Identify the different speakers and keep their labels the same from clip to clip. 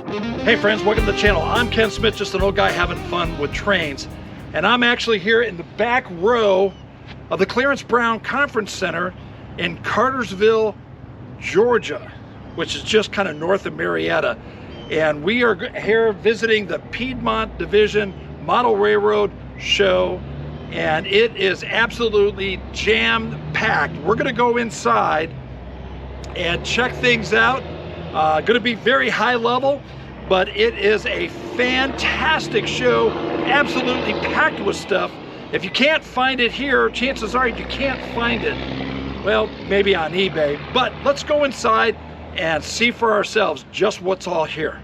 Speaker 1: Hey friends, welcome to the channel. I'm Ken Smith, just an old guy having fun with trains. And I'm actually here in the back row of the Clarence Brown Conference Center in Cartersville, Georgia, which is just kind of north of Marietta. And we are here visiting the Piedmont Division Model Railroad Show, and it is absolutely jam-packed. We're gonna go inside and check things out. Gonna be very high level, but it is a fantastic show, absolutely packed with stuff. If you can't find it here, chances are you can't find it, well, maybe on eBay, but let's go inside and see for ourselves just what's all here.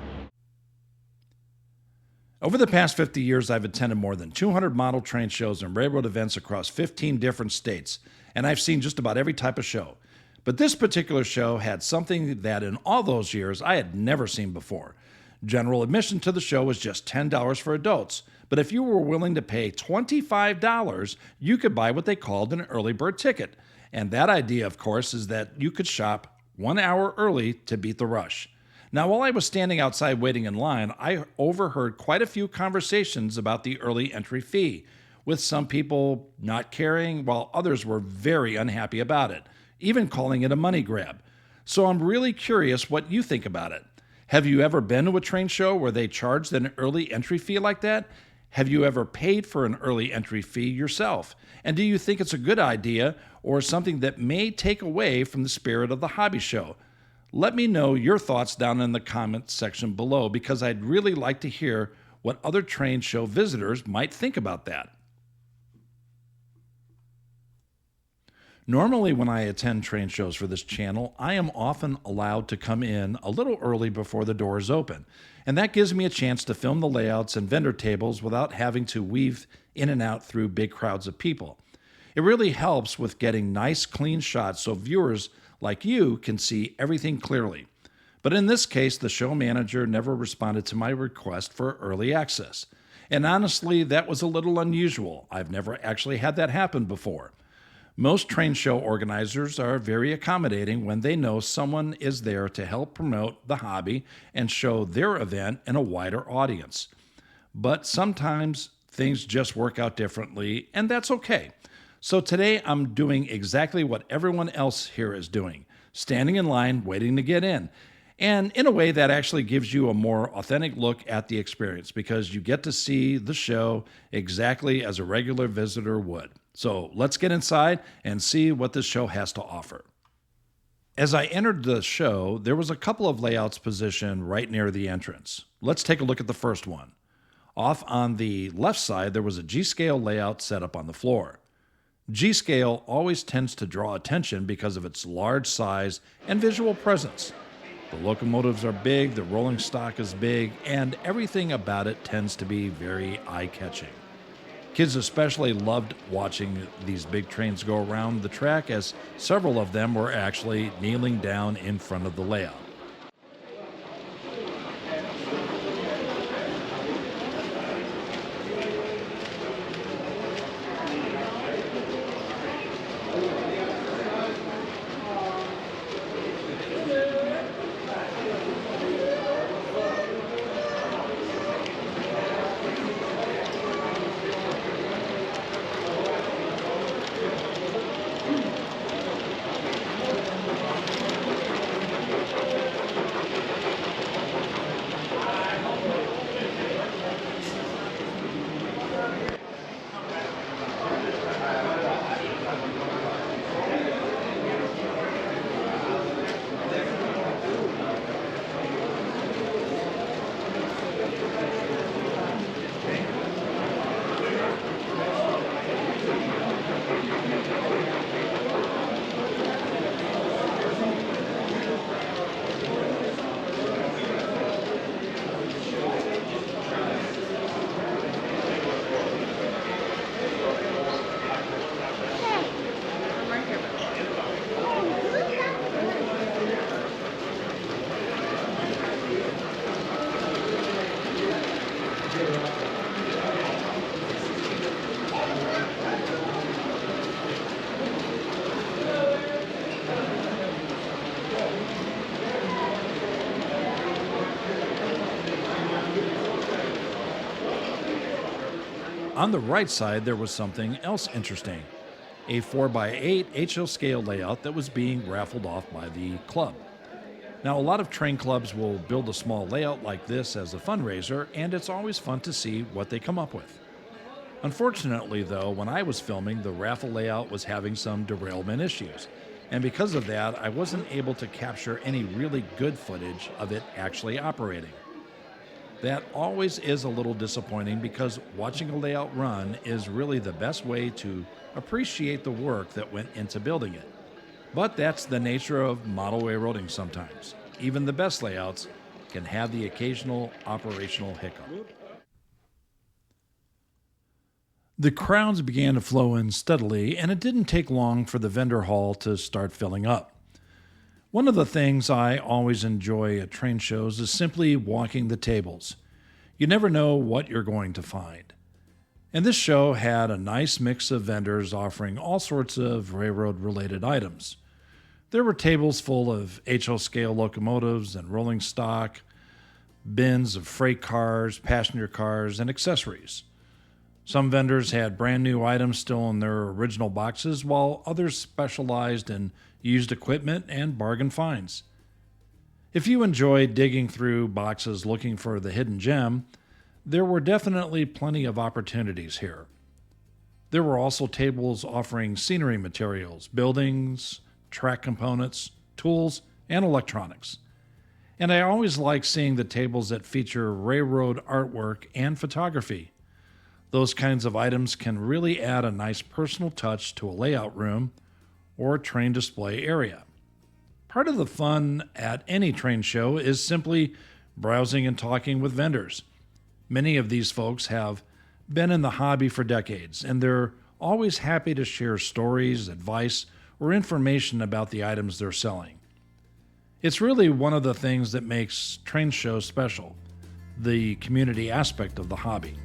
Speaker 2: Over the past 50 years, I've attended more than 200 model train shows and railroad events across 15 different states, and I've seen just about every type of show. But this particular show had something that in all those years I had never seen before. General admission to the show was just $10 for adults, but if you were willing to pay $25, you could buy what they called an early bird ticket. And that idea, of course, is that you could shop 1 hour early to beat the rush. Now, while I was standing outside waiting in line, I overheard quite a few conversations about the early entry fee, with some people not caring while others were very unhappy about it, even calling it a money grab. So I'm really curious what you think about it. Have you ever been to a train show where they charged an early entry fee like that? Have you ever paid for an early entry fee yourself? And do you think it's a good idea or something that may take away from the spirit of the hobby show? Let me know your thoughts down in the comments section below, because I'd really like to hear what other train show visitors might think about that. Normally, when I attend train shows for this channel, I am often allowed to come in a little early before the doors open, and that gives me a chance to film the layouts and vendor tables without having to weave in and out through big crowds of people. It really helps with getting nice, clean shots so viewers like you can see everything clearly. But in this case, the show manager never responded to my request for early access. And honestly, that was a little unusual. I've never actually had that happen before. Most train show organizers are very accommodating when they know someone is there to help promote the hobby and show their event in a wider audience. But sometimes things just work out differently, and that's okay. So today I'm doing exactly what everyone else here is doing, standing in line, waiting to get in. And in a way that actually gives you a more authentic look at the experience, because you get to see the show exactly as a regular visitor would. So let's get inside and see what this show has to offer. As I entered the show, there was a couple of layouts positioned right near the entrance. Let's take a look at the first one. Off on the left side, there was a G-scale layout set up on the floor. G-scale always tends to draw attention because of its large size and visual presence. The locomotives are big, the rolling stock is big, and everything about it tends to be very eye-catching. Kids especially loved watching these big trains go around the track, as several of them were actually kneeling down in front of the layout. On the right side, there was something else interesting, a 4x8 HO scale layout that was being raffled off by the club. Now, a lot of train clubs will build a small layout like this as a fundraiser, and it's always fun to see what they come up with. Unfortunately, though, when I was filming, the raffle layout was having some derailment issues, and because of that, I wasn't able to capture any really good footage of it actually operating. That always is a little disappointing because watching a layout run is really the best way to appreciate the work that went into building it. But that's the nature of model railroading sometimes. Even the best layouts can have the occasional operational hiccup. The crowds began to flow in steadily, and it didn't take long for the vendor hall to start filling up. One of the things I always enjoy at train shows is simply walking the tables. You never know what you're going to find. And this show had a nice mix of vendors offering all sorts of railroad-related items. There were tables full of HO scale locomotives and rolling stock, bins of freight cars, passenger cars, and accessories. Some vendors had brand new items still in their original boxes, while others specialized in used equipment and bargain finds. If you enjoy digging through boxes looking for the hidden gem, there were definitely plenty of opportunities here. There were also tables offering scenery materials, buildings, track components, tools, and electronics. And I always like seeing the tables that feature railroad artwork and photography. Those kinds of items can really add a nice personal touch to a layout room or train display area. Part of the fun at any train show is simply browsing and talking with vendors. Many of these folks have been in the hobby for decades, and they're always happy to share stories, advice, or information about the items they're selling. It's really one of the things that makes train shows special, the community aspect of the hobby.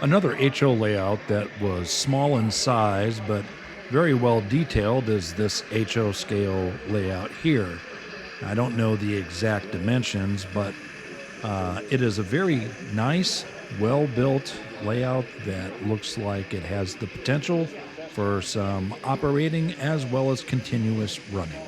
Speaker 2: Another HO layout that was small in size but very well detailed is this HO scale layout here. I don't know the exact dimensions, but it is a very nice, well-built layout that looks like it has the potential for some operating as well as continuous running.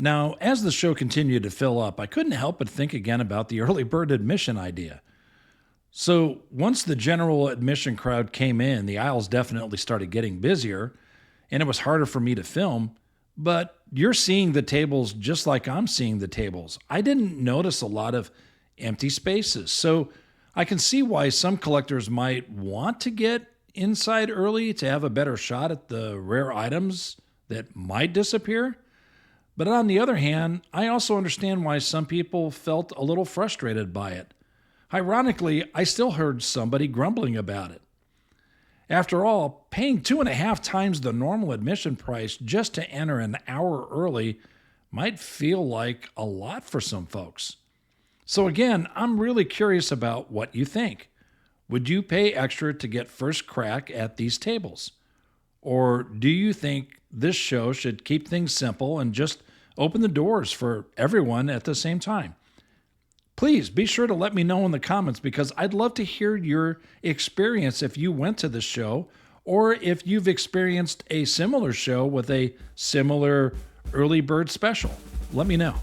Speaker 2: Now, as the show continued to fill up, I couldn't help but think again about the early bird admission idea. So, once the general admission crowd came in, the aisles definitely started getting busier, and it was harder for me to film. But you're seeing the tables just like I'm seeing the tables. I didn't notice a lot of empty spaces. So, I can see why some collectors might want to get inside early to have a better shot at the rare items that might disappear. But on the other hand, I also understand why some people felt a little frustrated by it. Ironically, I still heard somebody grumbling about it. After all, paying 2.5 times the normal admission price just to enter an hour early might feel like a lot for some folks. So again, I'm really curious about what you think. Would you pay extra to get first crack at these tables? Or do you think this show should keep things simple and just open the doors for everyone at the same time? Please be sure to let me know in the comments, because I'd love to hear your experience if you went to the show, or if you've experienced a similar show with a similar early bird special. Let me know.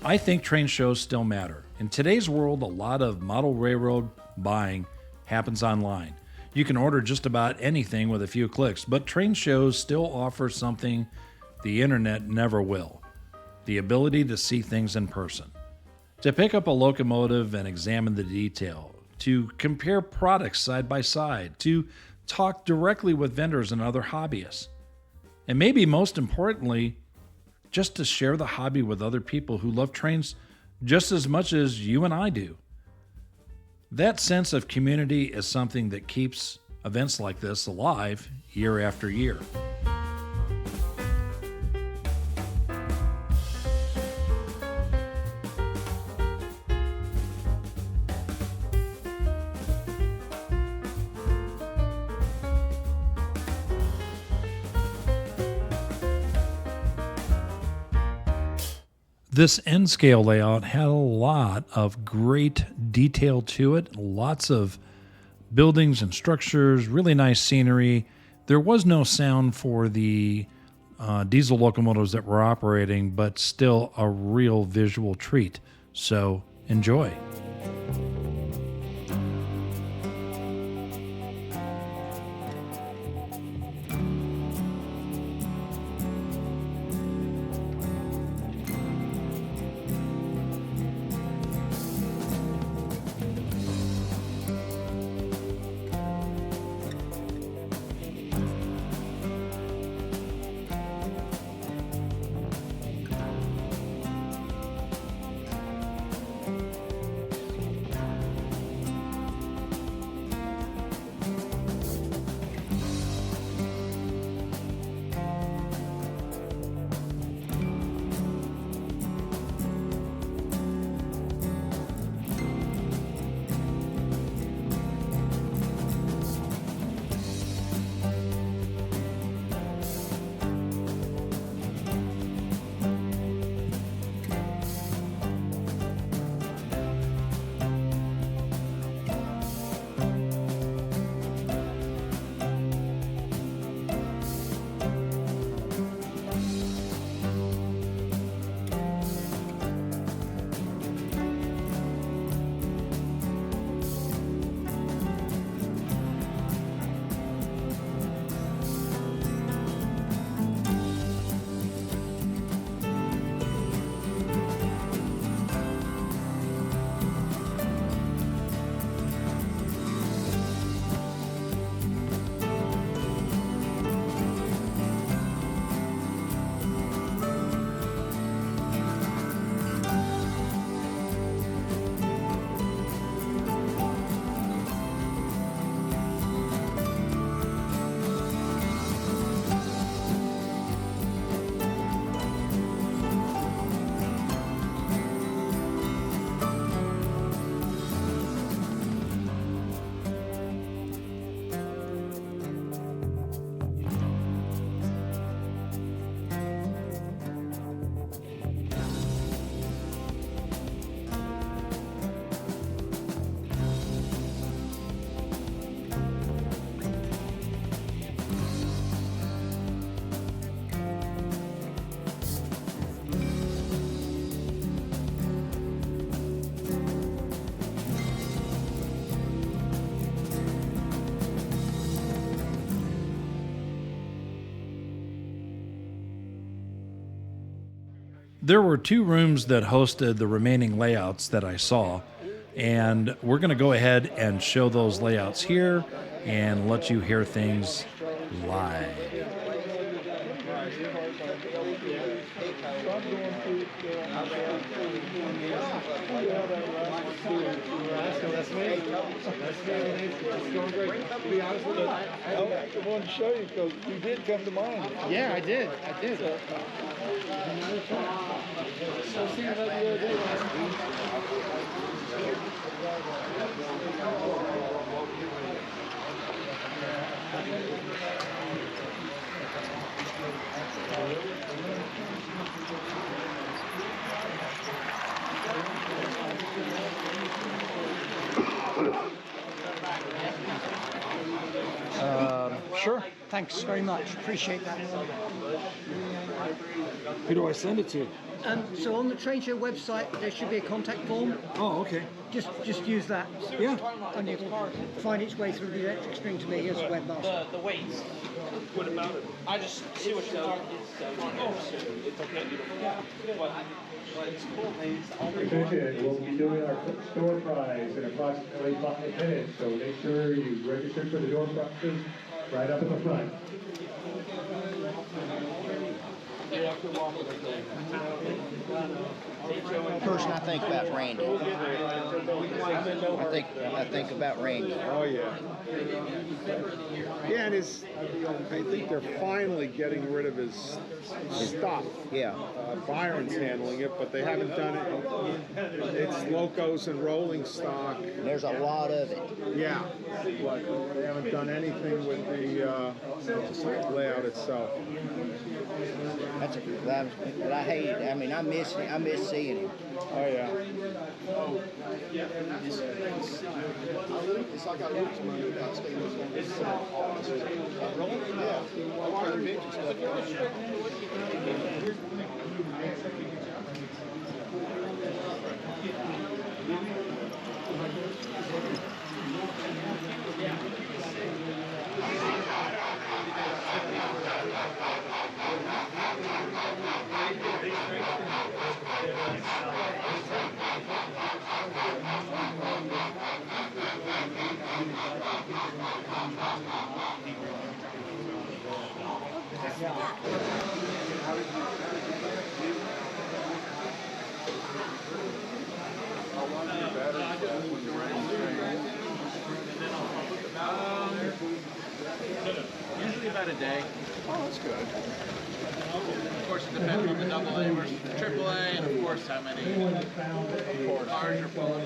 Speaker 2: I think train shows still matter. In today's world, a lot of model railroad buying happens online. You can order just about anything with a few clicks, but train shows still offer something the internet never will: the ability to see things in person, to pick up a locomotive and examine the detail, to compare products side by side, to talk directly with vendors and other hobbyists, and maybe most importantly, just to share the hobby with other people who love trains just as much as you and I do. That sense of community is something that keeps events like this alive year after year. This N scale layout had a lot of great detail to it, lots of buildings and structures, really nice scenery. There was no sound for the diesel locomotives that were operating, but still a real visual treat. So enjoy. There were two rooms that hosted the remaining layouts that I saw, and we're going to go ahead and show those layouts here and let you hear things live.
Speaker 1: To be honest with you, I wanted to show you because you did come to mind.
Speaker 3: Yeah, I did.
Speaker 1: So see about the other day.
Speaker 3: Sure. Thanks very much. Appreciate that.
Speaker 1: Who do I send it to?
Speaker 3: So on the train show website, there should be a contact form.
Speaker 1: Oh, okay.
Speaker 3: Just use that.
Speaker 1: Yeah.
Speaker 3: And it'll find its way through the electric string to me as a webmaster.
Speaker 4: The weights. What about it? I just see what you're talking about. It's okay. But it's cool, man. It's the only
Speaker 5: Attention, we'll be doing our store prize in approximately 5 minutes, so make sure you register for the door prizes right up at the front.
Speaker 6: Person I think about Randy. I think about Randy.
Speaker 7: Oh yeah. Yeah, and I think they're finally getting rid of his stuff.
Speaker 6: Yeah.
Speaker 7: Byron's handling it, but they haven't done it. It's locos and rolling stock.
Speaker 6: There's a lot of it.
Speaker 7: Yeah, but they haven't done anything with the layout itself.
Speaker 6: But I hate it. I mean, I miss seeing him.
Speaker 7: Oh yeah.
Speaker 8: It's like I looked at money about stainless steel. Really? Yeah. I watched the picture stuff.
Speaker 4: Usually about a day.
Speaker 7: Oh, that's good.
Speaker 4: Of course, it depends on the double A versus the triple A, and of course, how many cars are pulling.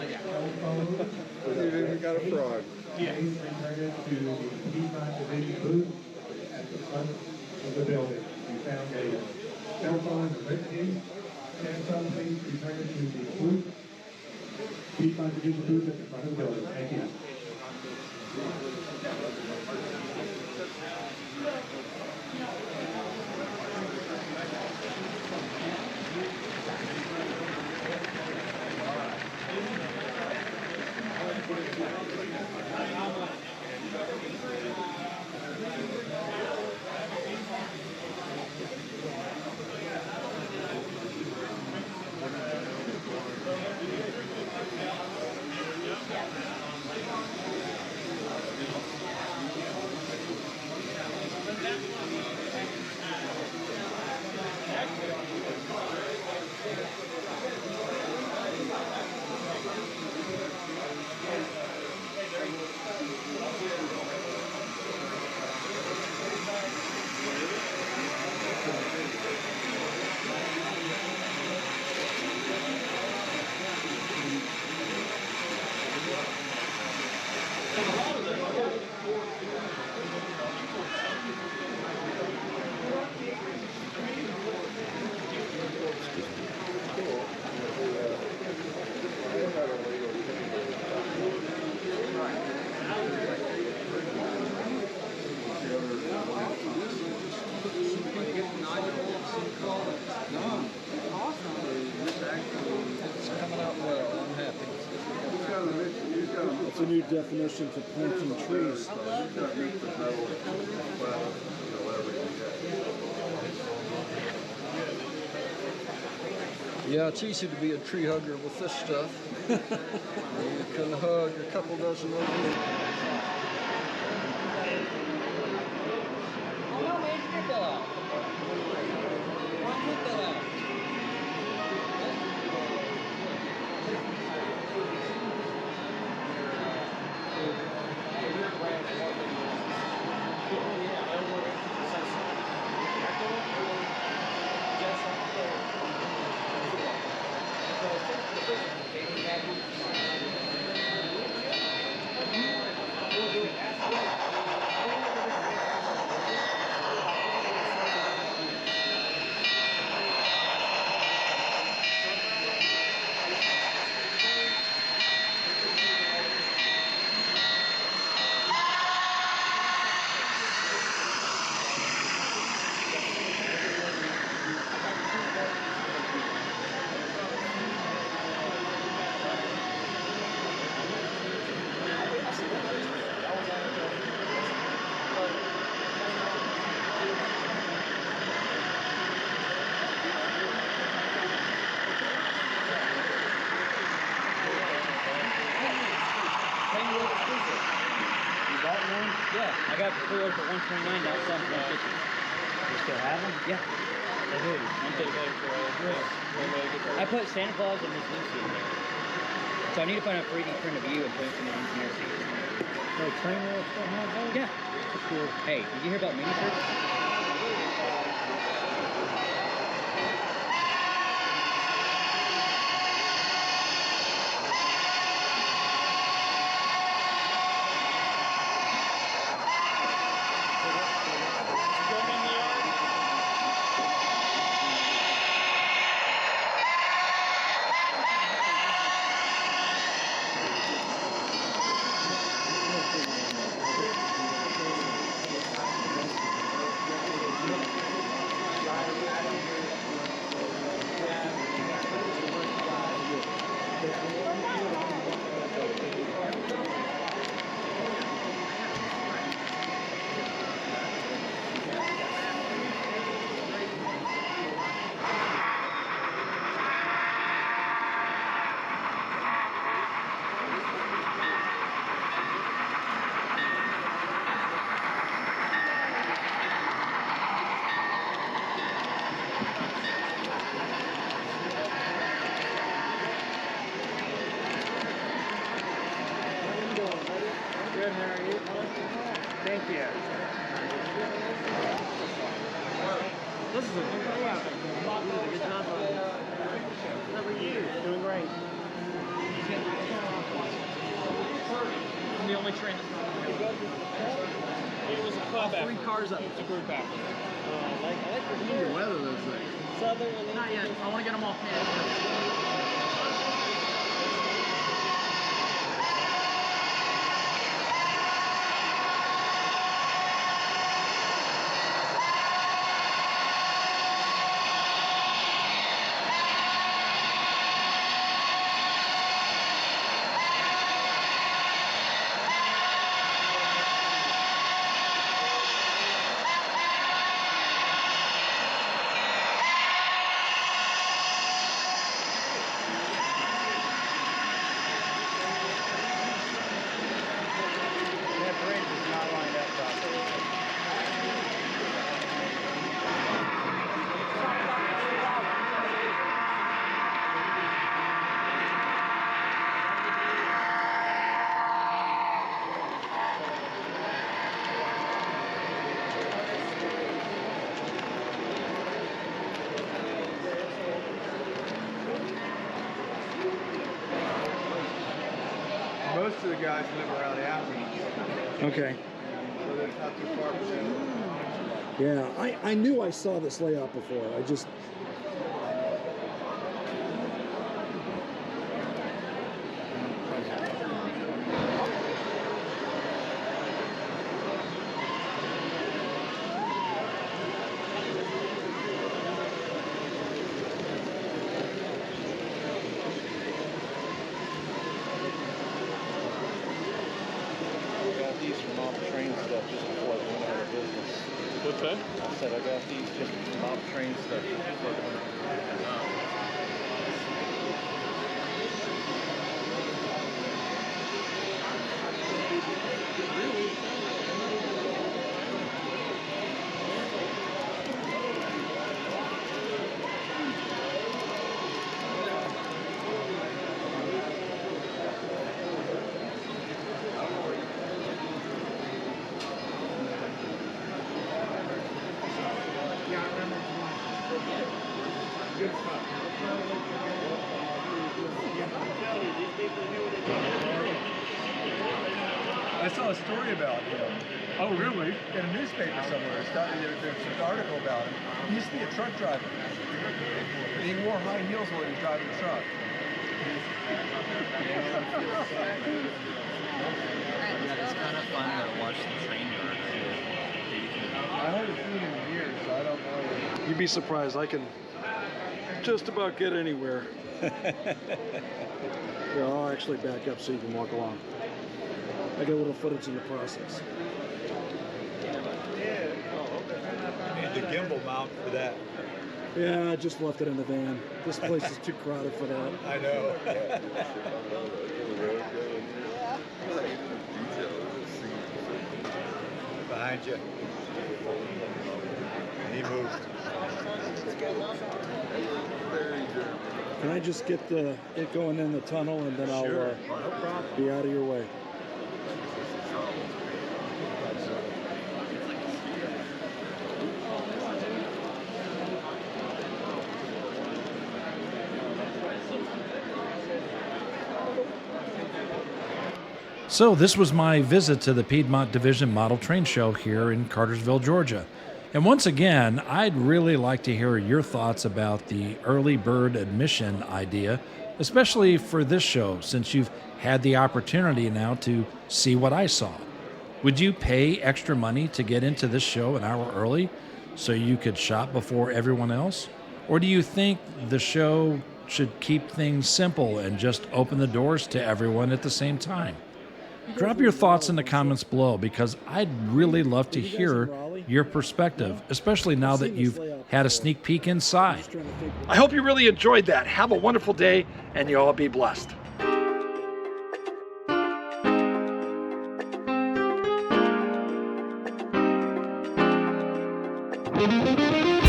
Speaker 7: You even got a frog.
Speaker 5: Yeah. To the Piedmont Division booth at the front of the building. We found a cell phone in the written Samsung, please return it to the booth. Piedmont Division booth at the front of the building. Thank you.
Speaker 9: It's a new definition for planting trees. Yeah, it's easy to be a tree hugger with this stuff. You can hug a couple dozen of them.
Speaker 10: pre-ordered for $129, now it's selling for $150.
Speaker 4: You still have them?
Speaker 10: Yeah.
Speaker 4: They do.
Speaker 10: I put Santa Claus and Miss Lucy in there. So I need to find a 3D print of you and put it in the engineer seat.
Speaker 4: Like train wheels still have those?
Speaker 10: Yeah.
Speaker 4: That's cool.
Speaker 10: Hey, did you hear about mini circus?
Speaker 4: Good, how are you? Thank you. This is a good job. Good job. How are you? Doing great.
Speaker 10: I'm the only train that's not
Speaker 4: It was a club
Speaker 10: all 3 cars up.
Speaker 4: It's a group effort.
Speaker 8: I like the weather those things.
Speaker 4: Southern.
Speaker 10: Not yet. I want to get them all connected.
Speaker 4: That bridge is not lined up properly.
Speaker 7: Most of the guys live around Athens,
Speaker 1: Okay.
Speaker 7: so that's not too far from them.
Speaker 1: Yeah, I knew I saw this layout before. I just...
Speaker 8: I got these from off train stuff just before I went out of business.
Speaker 4: What's that?
Speaker 8: I said I got these just from off train stuff just before I went out of business.
Speaker 7: I saw a story about him. Oh, really? In a newspaper somewhere. There's an article about him. He used to be a truck driver. And he wore high heels while he was driving the truck.
Speaker 10: It's kind of fun to watch the train yards.
Speaker 7: I haven't seen him in years, so I don't know.
Speaker 1: You'd be surprised. I can just about get anywhere. Here, I'll actually back up so you can walk along. I got a little footage in the process.
Speaker 7: And the gimbal mount for that.
Speaker 1: Yeah, I just left it in the van. This place is too crowded for that.
Speaker 7: I know.
Speaker 8: Behind you. He moved.
Speaker 11: Can I just get it going in the tunnel, and then I'll
Speaker 8: No problem.
Speaker 11: be out of your way?
Speaker 2: So this was my visit to the Piedmont Division Model Train Show here in Cartersville, Georgia. And once again, I'd really like to hear your thoughts about the early bird admission idea, especially for this show, since you've had the opportunity now to see what I saw. Would you pay extra money to get into this show an hour early so you could shop before everyone else? Or do you think the show should keep things simple and just open the doors to everyone at the same time? Drop your thoughts in the comments below, because I'd really love to hear your perspective, especially now that you've had a sneak peek inside.
Speaker 1: I hope you really enjoyed that. Have a wonderful day, and you all be blessed.
Speaker 12: Thank you.